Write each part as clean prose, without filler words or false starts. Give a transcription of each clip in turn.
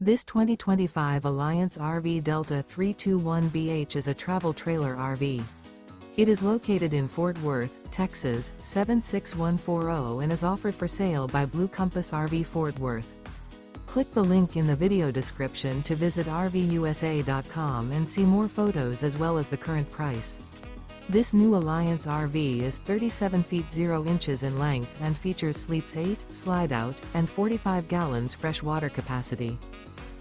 This 2025 Alliance RV Delta 321BH is a travel trailer RV. It is located in Fort Worth, Texas, 76140 and is offered for sale by Blue Compass RV Fort Worth. Click the link in the video description to visit RVUSA.com and see more photos as well as the current price. This new Alliance RV is 37 feet 0 inches in length and features sleeps 8, slide-out, and 45 gallons fresh water capacity.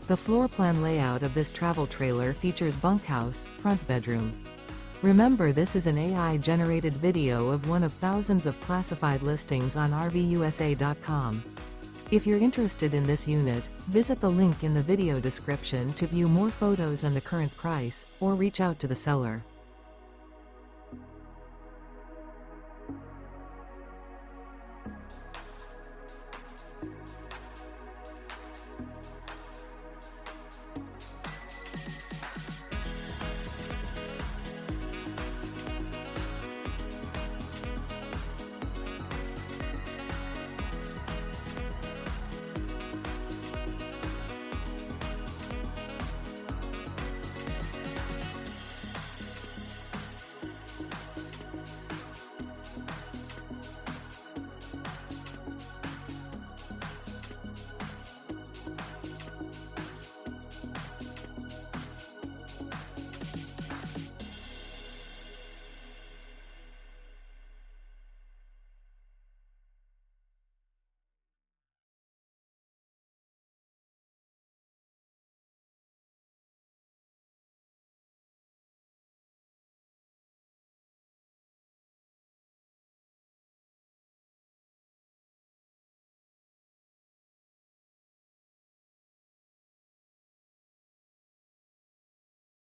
The floor plan layout of this travel trailer features bunkhouse, front bedroom. Remember, this is an AI-generated video of one of thousands of classified listings on RVUSA.com. If you're interested in this unit, visit the link in the video description to view more photos and the current price, or reach out to the seller.